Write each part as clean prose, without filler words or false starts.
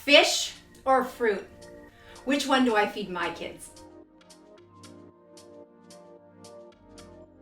Fish or fruit? Which one do I feed my kids?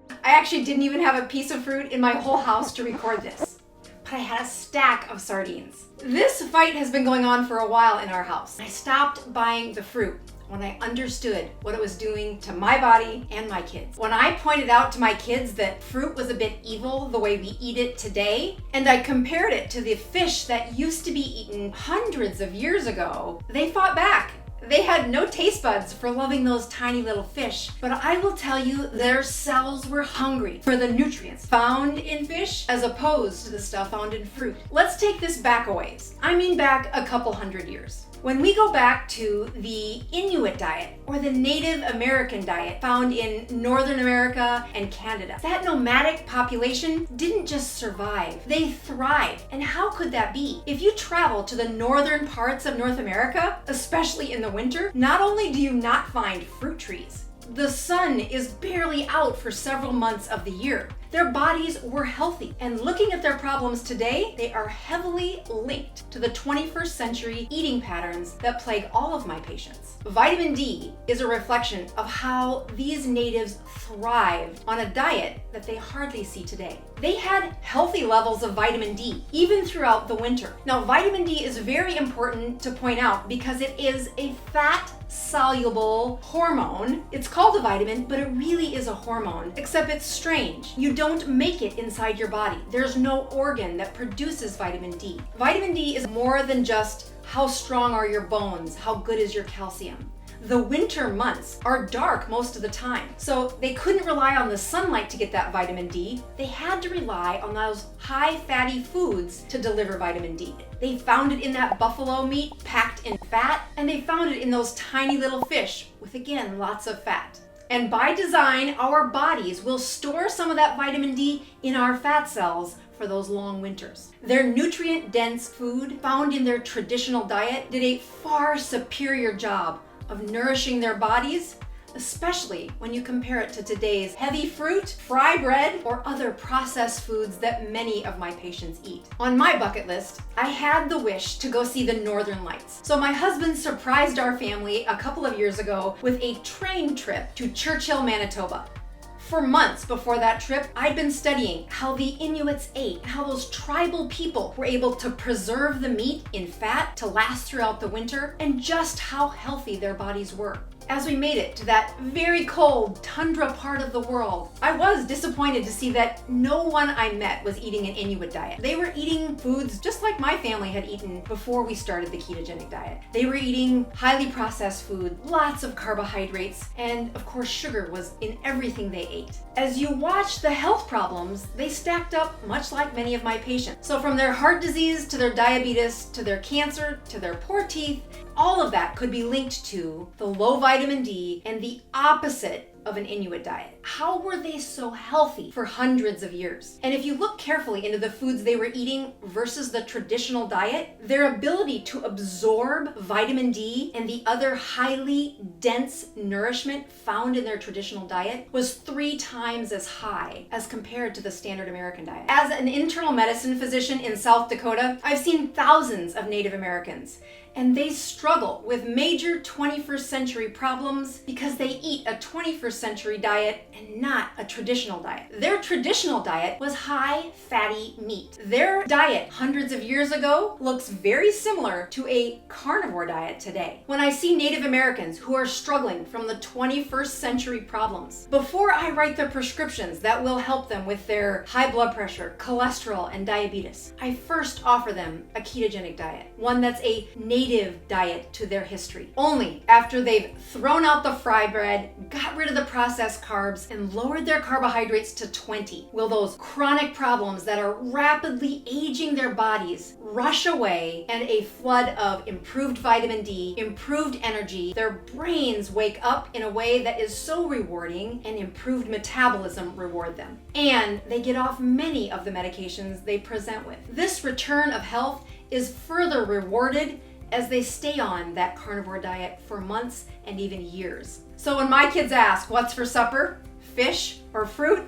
I actually didn't even have a piece of fruit in my whole house to record this, but I had a stack of sardines. This fight has been going on for a while in our house. I stopped buying the fruit when I understood what it was doing to my body and my kids. When I pointed out to my kids that fruit was a bit evil the way we eat it today, and I compared it to the fish that used to be eaten hundreds of years ago, they fought back. They had no taste buds for loving those tiny little fish, but I will tell you, their cells were hungry for the nutrients found in fish as opposed to the stuff found in fruit. Let's take this back a ways. I mean back a couple hundred years. When we go back to the Inuit diet, or the Native American diet found in Northern America and Canada, that nomadic population didn't just survive, they thrived. And how could that be? If you travel to the northern parts of North America, especially in the winter, not only do you not find fruit trees, the sun is barely out for several months of the year. Their bodies were healthy, and looking at their problems today, they are heavily linked to the 21st century eating patterns that plague all of my patients. Vitamin D is a reflection of how these natives thrived on a diet that they hardly see today. They had healthy levels of vitamin D even throughout the winter. Now, vitamin D is very important to point out because it is a fat-soluble hormone. It's called a vitamin, but it really is a hormone, except it's strange. You don't make it inside your body. There's no organ that produces vitamin D. Vitamin D is more than just how strong are your bones, how good is your calcium. The winter months are dark most of the time, so they couldn't rely on the sunlight to get that vitamin D. They had to rely on those high fatty foods to deliver vitamin D. They found it in that buffalo meat packed in fat, and they found it in those tiny little fish with, again, lots of fat. And by design, our bodies will store some of that vitamin D in our fat cells for those long winters. Their nutrient-dense food found in their traditional diet did a far superior job of nourishing their bodies, especially when you compare it to today's heavy fruit, fry bread, or other processed foods that many of my patients eat. On my bucket list, I had the wish to go see the Northern Lights. So my husband surprised our family a couple of years ago with a train trip to Churchill, Manitoba. For months before that trip, I'd been studying how the Inuits ate, how those tribal people were able to preserve the meat in fat to last throughout the winter, and just how healthy their bodies were. As we made it to that very cold tundra part of the world, I was disappointed to see that no one I met was eating an Inuit diet. They were eating foods just like my family had eaten before we started the ketogenic diet. They were eating highly processed food, lots of carbohydrates, and of course sugar was in everything they ate. As you watch the health problems, they stacked up much like many of my patients. So from their heart disease to their diabetes to their cancer to their poor teeth, all of that could be linked to the low vitamin D and the opposite of an Inuit diet. How were they so healthy for hundreds of years? And if you look carefully into the foods they were eating versus the traditional diet, their ability to absorb vitamin D and the other highly dense nourishment found in their traditional diet was 3 times as high as compared to the standard American diet. As an internal medicine physician in South Dakota, I've seen thousands of Native Americans, and they struggle with major 21st century problems because they eat a 21st century diet and not a traditional diet. Their traditional diet was high fatty meat. Their diet hundreds of years ago looks very similar to a carnivore diet today. When I see Native Americans who are struggling from the 21st century problems, before I write the prescriptions that will help them with their high blood pressure, cholesterol, and diabetes, I first offer them a ketogenic diet, one that's a native diet to their history. Only after they've thrown out the fry bread, got rid of the processed carbs, and lowered their carbohydrates to 20 will those chronic problems that are rapidly aging their bodies rush away, and a flood of improved vitamin D, improved energy. Their brains wake up in a way that is so rewarding, and improved metabolism reward them. And they get off many of the medications they present with. This return of health is further rewarded as they stay on that carnivore diet for months and even years. So when my kids ask, what's for supper? Fish or fruit?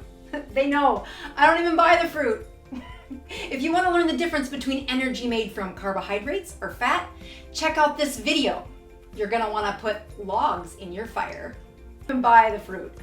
They know. I don't even buy the fruit. If you want to learn the difference between energy made from carbohydrates or fat, check out this video. You're gonna want to put logs in your fire and buy the fruit.